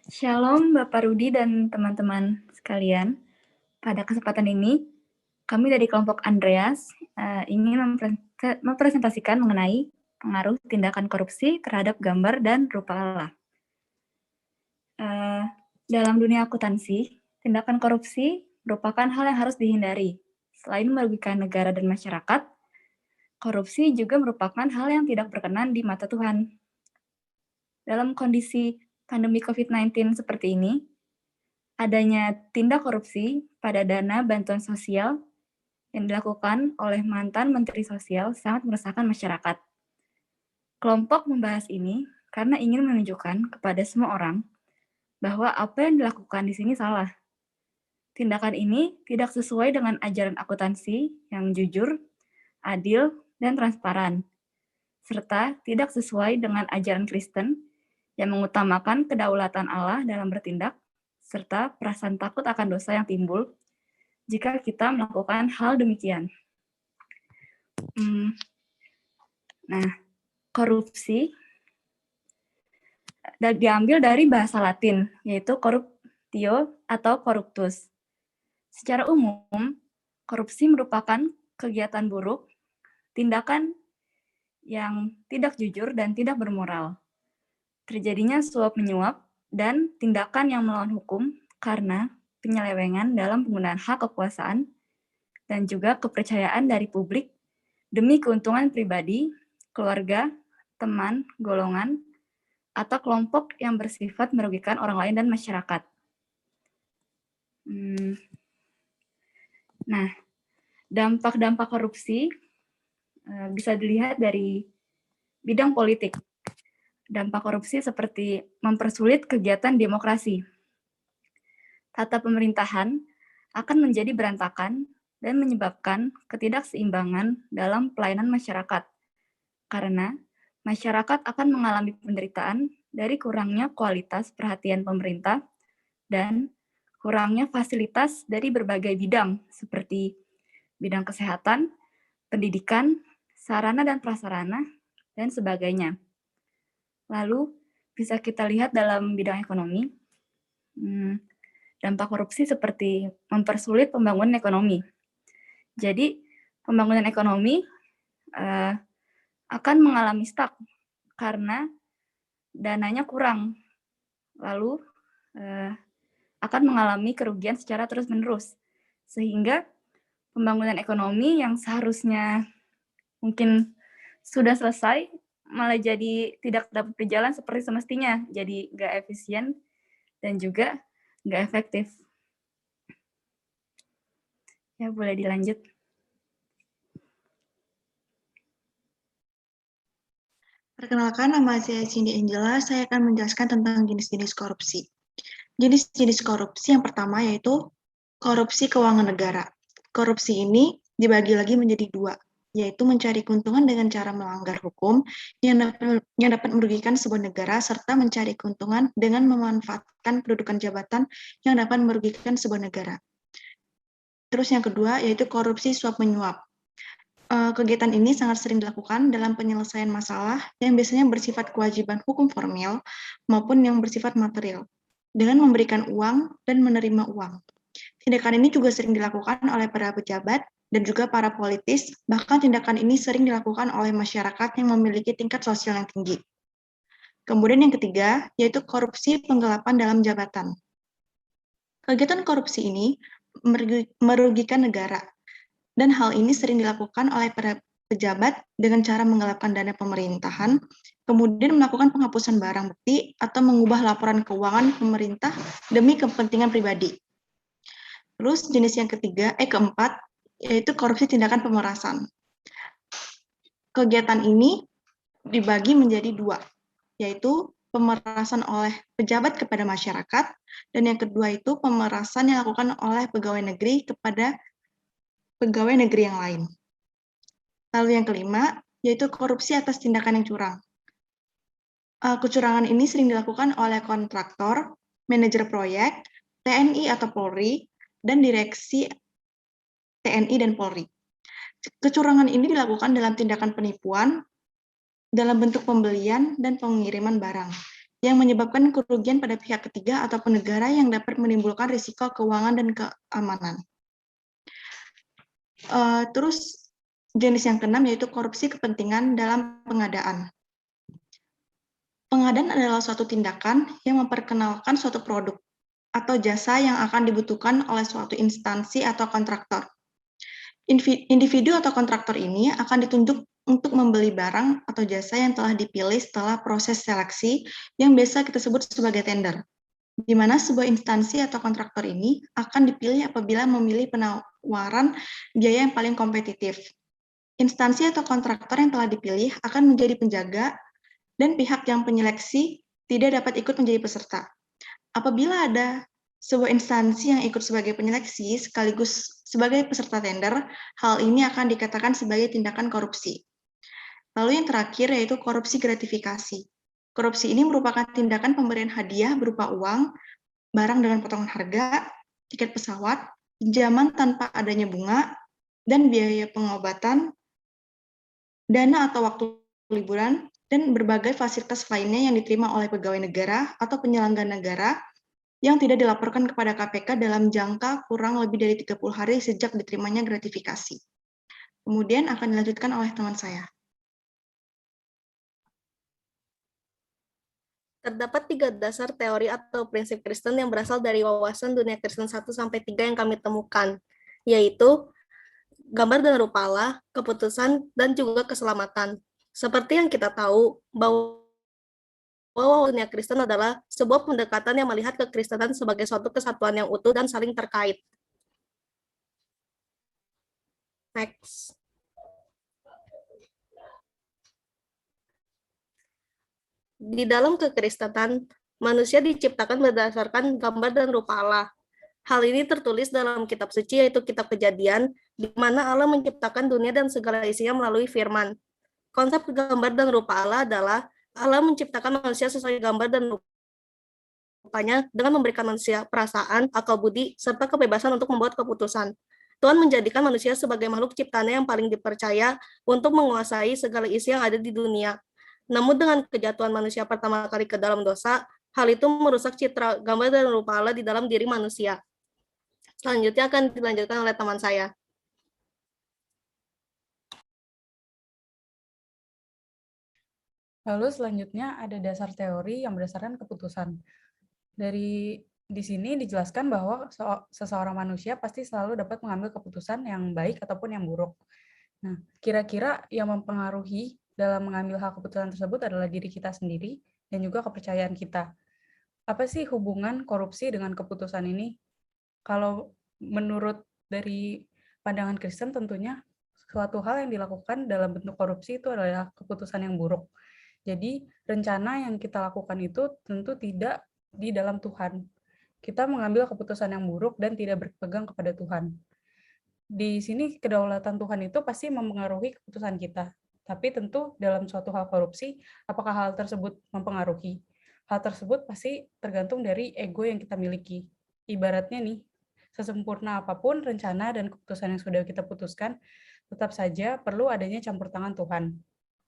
Shalom Bapak Rudi dan teman-teman sekalian. Pada kesempatan ini, kami dari kelompok Andreas ingin mempresentasikan mengenai pengaruh tindakan korupsi terhadap gambar dan rupa Allah. Dalam dunia akuntansi, tindakan korupsi merupakan hal yang harus dihindari. Selain merugikan negara dan masyarakat, korupsi juga merupakan hal yang tidak berkenan di mata Tuhan. Dalam kondisi pandemi COVID-19 seperti ini, adanya tindak korupsi pada dana bantuan sosial yang dilakukan oleh mantan Menteri Sosial sangat meresahkan masyarakat. Kelompok membahas ini karena ingin menunjukkan kepada semua orang bahwa apa yang dilakukan di sini salah. Tindakan ini tidak sesuai dengan ajaran akuntansi yang jujur, adil, dan transparan, serta tidak sesuai dengan ajaran Kristen yang mengutamakan kedaulatan Allah dalam bertindak, serta perasaan takut akan dosa yang timbul jika kita melakukan hal demikian. Nah, korupsi diambil dari bahasa Latin, yaitu corruptio atau corruptus. Secara umum, korupsi merupakan kegiatan buruk, tindakan yang tidak jujur dan tidak bermoral. Terjadinya suap menyuap dan tindakan yang melawan hukum karena penyelewengan dalam penggunaan hak kekuasaan dan juga kepercayaan dari publik demi keuntungan pribadi, keluarga, teman, golongan, atau kelompok yang bersifat merugikan orang lain dan masyarakat. Nah, dampak-dampak korupsi bisa dilihat dari bidang politik. Dampak korupsi seperti mempersulit kegiatan demokrasi. Tata pemerintahan akan menjadi berantakan dan menyebabkan ketidakseimbangan dalam pelayanan masyarakat. Karena masyarakat akan mengalami penderitaan dari kurangnya kualitas perhatian pemerintah dan kurangnya fasilitas dari berbagai bidang seperti bidang kesehatan, pendidikan, sarana dan prasarana, dan sebagainya. Lalu bisa kita lihat dalam bidang ekonomi, dampak korupsi seperti mempersulit pembangunan ekonomi. Jadi pembangunan ekonomi akan mengalami stuck karena dananya kurang, lalu akan mengalami kerugian secara terus-menerus, sehingga pembangunan ekonomi yang seharusnya mungkin sudah selesai malah jadi tidak dapat berjalan seperti semestinya, jadi nggak efisien dan juga nggak efektif. Ya, boleh dilanjut. Perkenalkan, nama saya Cindy Angela. Saya akan menjelaskan tentang jenis-jenis korupsi. Jenis-jenis korupsi yang pertama yaitu korupsi keuangan negara. Korupsi ini dibagi lagi menjadi dua, yaitu mencari keuntungan dengan cara melanggar hukum yang dapat merugikan sebuah negara, serta mencari keuntungan dengan memanfaatkan kedudukan jabatan yang dapat merugikan sebuah negara. Terus yang kedua yaitu korupsi suap menyuap. Kegiatan ini sangat sering dilakukan dalam penyelesaian masalah yang biasanya bersifat kewajiban hukum formil maupun yang bersifat material, dengan memberikan uang dan menerima uang. Tindakan ini juga sering dilakukan oleh para pejabat dan juga para politis, bahkan tindakan ini sering dilakukan oleh masyarakat yang memiliki tingkat sosial yang tinggi. Kemudian yang ketiga, yaitu korupsi penggelapan dalam jabatan. Kegiatan korupsi ini merugikan negara, dan hal ini sering dilakukan oleh para pejabat dengan cara menggelapkan dana pemerintahan, kemudian melakukan penghapusan barang bukti atau mengubah laporan keuangan pemerintah demi kepentingan pribadi. Terus jenis yang keempat, yaitu korupsi tindakan pemerasan. Kegiatan ini dibagi menjadi dua, yaitu pemerasan oleh pejabat kepada masyarakat, dan yang kedua itu pemerasan yang dilakukan oleh pegawai negeri kepada pegawai negeri yang lain. Lalu yang kelima, yaitu korupsi atas tindakan yang curang. Kecurangan ini sering dilakukan oleh kontraktor, manajer proyek, TNI atau Polri, dan direksi TNI dan Polri. Kecurangan ini dilakukan dalam tindakan penipuan, dalam bentuk pembelian dan pengiriman barang, yang menyebabkan kerugian pada pihak ketiga ataupun negara yang dapat menimbulkan risiko keuangan dan keamanan. Terus jenis yang keenam yaitu korupsi kepentingan dalam pengadaan. Pengadaan adalah suatu tindakan yang memperkenalkan suatu produk atau jasa yang akan dibutuhkan oleh suatu instansi atau kontraktor. Individu atau kontraktor ini akan ditunjuk untuk membeli barang atau jasa yang telah dipilih setelah proses seleksi yang biasa kita sebut sebagai tender, di mana sebuah instansi atau kontraktor ini akan dipilih apabila memilih penawaran biaya yang paling kompetitif. Instansi atau kontraktor yang telah dipilih akan menjadi penjaga dan pihak yang penyeleksi tidak dapat ikut menjadi peserta. Apabila ada sebuah instansi yang ikut sebagai penyeleksi sekaligus sebagai peserta tender, hal ini akan dikatakan sebagai tindakan korupsi. Lalu yang terakhir yaitu korupsi gratifikasi. Korupsi ini merupakan tindakan pemberian hadiah berupa uang, barang dengan potongan harga, tiket pesawat, pinjaman tanpa adanya bunga, dan biaya pengobatan, dana atau waktu liburan, dan berbagai fasilitas lainnya yang diterima oleh pegawai negara atau penyelenggara negara yang tidak dilaporkan kepada KPK dalam jangka kurang lebih dari 30 hari sejak diterimanya gratifikasi. Kemudian akan dilanjutkan oleh teman saya. Terdapat 3 dasar teori atau prinsip Kristen yang berasal dari wawasan dunia Kristen 1-3 yang kami temukan, yaitu gambar dan rupa Allah, keputusan, dan juga keselamatan. Seperti yang kita tahu, bahwa dunia Kristen adalah sebuah pendekatan yang melihat kekristenan sebagai suatu kesatuan yang utuh dan saling terkait. Next. Di dalam kekristenan, manusia diciptakan berdasarkan gambar dan rupa Allah. Hal ini tertulis dalam kitab suci yaitu kitab Kejadian, di mana Allah menciptakan dunia dan segala isinya melalui firman. Konsep gambar dan rupa Allah adalah Allah menciptakan manusia sesuai gambar dan rupanya dengan memberikan manusia perasaan, akal budi, serta kebebasan untuk membuat keputusan. Tuhan menjadikan manusia sebagai makhluk ciptaannya yang paling dipercaya untuk menguasai segala isi yang ada di dunia. Namun dengan kejatuhan manusia pertama kali ke dalam dosa, hal itu merusak citra gambar dan rupa Allah di dalam diri manusia. Selanjutnya akan dilanjutkan oleh teman saya. Lalu selanjutnya ada dasar teori yang berdasarkan keputusan. Di sini dijelaskan bahwa seseorang manusia pasti selalu dapat mengambil keputusan yang baik ataupun yang buruk. Nah, kira-kira yang mempengaruhi dalam mengambil hal keputusan tersebut adalah diri kita sendiri dan juga kepercayaan kita. Apa sih hubungan korupsi dengan keputusan ini? Kalau menurut dari pandangan Kristen tentunya suatu hal yang dilakukan dalam bentuk korupsi itu adalah keputusan yang buruk. Jadi rencana yang kita lakukan itu tentu tidak di dalam Tuhan. Kita mengambil keputusan yang buruk dan tidak berpegang kepada Tuhan. Di sini kedaulatan Tuhan itu pasti mempengaruhi keputusan kita. Tapi tentu dalam suatu hal korupsi, apakah hal tersebut mempengaruhi? Hal tersebut pasti tergantung dari ego yang kita miliki. Ibaratnya nih, sesempurna apapun rencana dan keputusan yang sudah kita putuskan, tetap saja perlu adanya campur tangan Tuhan.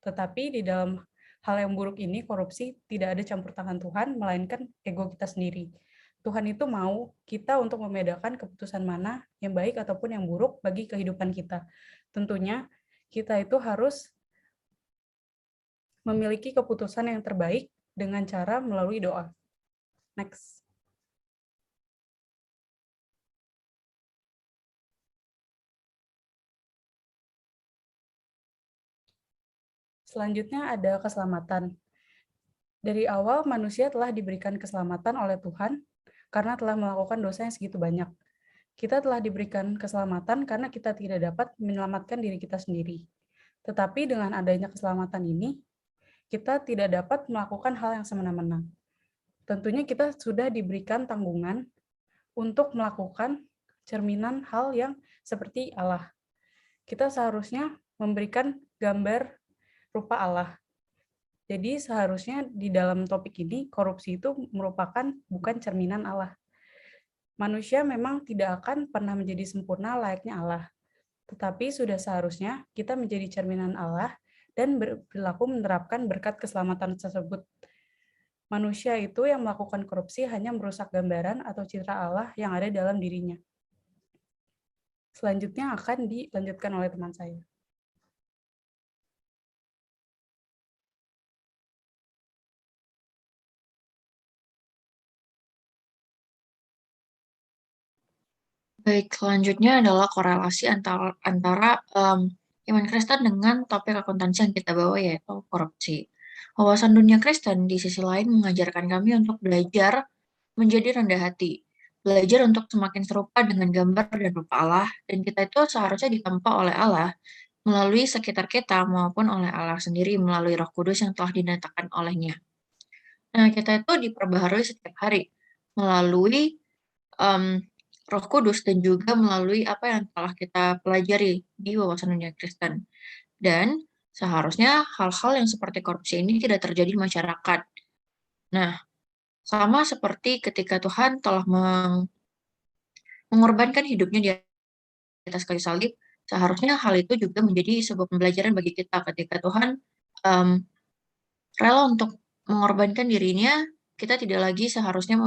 Tetapi di dalam hal yang buruk ini, korupsi, tidak ada campur tangan Tuhan, melainkan ego kita sendiri. Tuhan itu mau kita untuk membedakan keputusan mana yang baik ataupun yang buruk bagi kehidupan kita. Tentunya kita itu harus memiliki keputusan yang terbaik dengan cara melalui doa. Next. Selanjutnya ada keselamatan. Dari awal manusia telah diberikan keselamatan oleh Tuhan karena telah melakukan dosa yang segitu banyak. Kita telah diberikan keselamatan karena kita tidak dapat menyelamatkan diri kita sendiri. Tetapi dengan adanya keselamatan ini, kita tidak dapat melakukan hal yang semena-mena. Tentunya kita sudah diberikan tanggungan untuk melakukan cerminan hal yang seperti Allah. Kita seharusnya memberikan gambar rupa Allah. Jadi seharusnya di dalam topik ini, korupsi itu merupakan bukan cerminan Allah. Manusia memang tidak akan pernah menjadi sempurna layaknya Allah. Tetapi sudah seharusnya kita menjadi cerminan Allah dan berperilaku menerapkan berkat keselamatan tersebut. Manusia itu yang melakukan korupsi hanya merusak gambaran atau citra Allah yang ada dalam dirinya. Selanjutnya akan dilanjutkan oleh teman saya. Baik, selanjutnya adalah korelasi antara iman Kristen dengan topik akuntansi yang kita bawa, yaitu korupsi. Wawasan dunia Kristen di sisi lain mengajarkan kami untuk belajar menjadi rendah hati, belajar untuk semakin serupa dengan gambar dan rupa Allah, dan kita itu seharusnya ditempa oleh Allah melalui sekitar kita maupun oleh Allah sendiri melalui Roh Kudus yang telah dinyatakan olehnya. Nah, kita itu diperbaharui setiap hari melalui Roh Kudus dan juga melalui apa yang telah kita pelajari di wawasan dunia Kristen. Dan seharusnya hal-hal yang seperti korupsi ini tidak terjadi di masyarakat. Nah, sama seperti ketika Tuhan telah mengorbankan hidupnya di atas kayu salib, seharusnya hal itu juga menjadi sebuah pembelajaran bagi kita ketika Tuhan rela untuk mengorbankan dirinya, kita tidak lagi seharusnya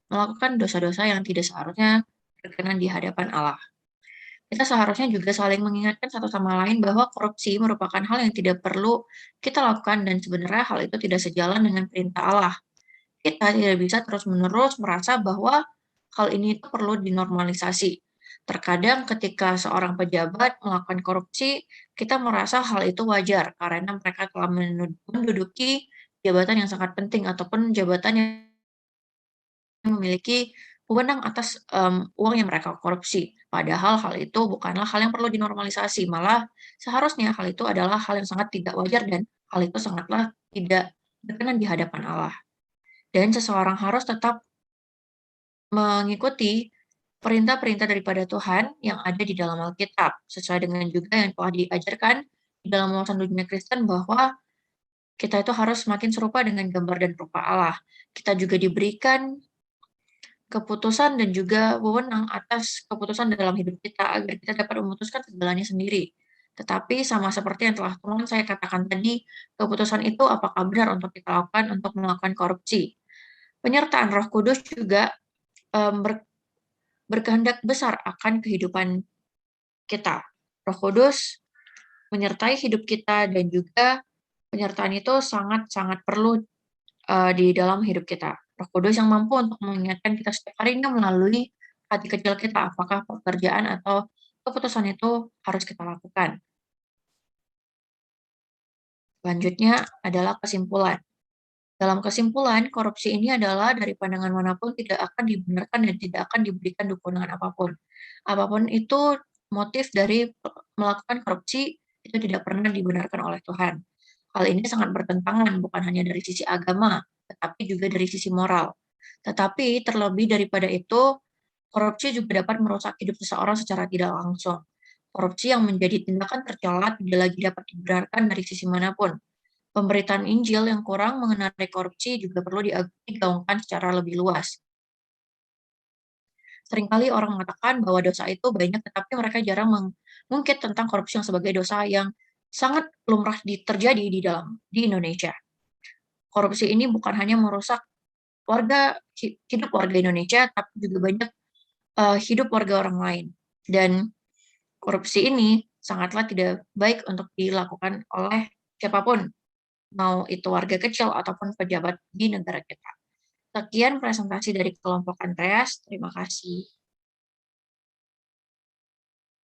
melakukan dosa-dosa yang tidak seharusnya berkenan di hadapan Allah. Kita seharusnya juga saling mengingatkan satu sama lain bahwa korupsi merupakan hal yang tidak perlu kita lakukan dan sebenarnya hal itu tidak sejalan dengan perintah Allah. Kita tidak bisa terus-menerus merasa bahwa hal ini itu perlu dinormalisasi. Terkadang ketika seorang pejabat melakukan korupsi, kita merasa hal itu wajar karena mereka telah menduduki jabatan yang sangat penting ataupun jabatan yang memiliki wewenang atas uang yang mereka korupsi. Padahal hal itu bukanlah hal yang perlu dinormalisasi, malah seharusnya hal itu adalah hal yang sangat tidak wajar dan hal itu sangatlah tidak berkenan di hadapan Allah. Dan seseorang harus tetap mengikuti perintah-perintah daripada Tuhan yang ada di dalam Alkitab, sesuai dengan juga yang telah diajarkan di dalam wawasan dunia Kristen bahwa kita itu harus semakin serupa dengan gambar dan rupa Allah. Kita juga diberikan keputusan dan juga wewenang atas keputusan dalam hidup kita agar kita dapat memutuskan segalanya sendiri. Tetapi sama seperti yang telah teman saya katakan tadi, keputusan itu apakah benar untuk kita lakukan untuk melakukan korupsi. Penyertaan Roh Kudus juga berkehendak besar akan kehidupan kita. Roh Kudus menyertai hidup kita dan juga penyertaan itu sangat-sangat perlu di dalam hidup kita. Roh Kudus yang mampu untuk mengingatkan kita setiap harinya melalui hati kecil kita, apakah pekerjaan atau keputusan itu harus kita lakukan. Selanjutnya adalah kesimpulan. Dalam kesimpulan, korupsi ini adalah dari pandangan manapun tidak akan dibenarkan dan tidak akan diberikan dukungan apapun. Apapun itu motif dari melakukan korupsi, itu tidak pernah dibenarkan oleh Tuhan. Hal ini sangat bertentangan bukan hanya dari sisi agama, tetapi juga dari sisi moral. Tetapi terlebih daripada itu, korupsi juga dapat merusak hidup seseorang secara tidak langsung. Korupsi yang menjadi tindakan tercela tidak lagi dapat dibenarkan dari sisi manapun. Pemberitaan Injil yang kurang mengenai korupsi juga perlu digaungkan secara lebih luas. Seringkali orang mengatakan bahwa dosa itu banyak, tetapi mereka jarang mengungkit tentang korupsi yang sebagai dosa yang sangat lumrah terjadi di Indonesia. Korupsi ini bukan hanya merusak hidup warga Indonesia, tapi juga banyak hidup warga orang lain. Dan korupsi ini sangatlah tidak baik untuk dilakukan oleh siapapun, mau itu warga kecil ataupun pejabat di negara kita. Sekian presentasi dari kelompok Andreas. Terima kasih.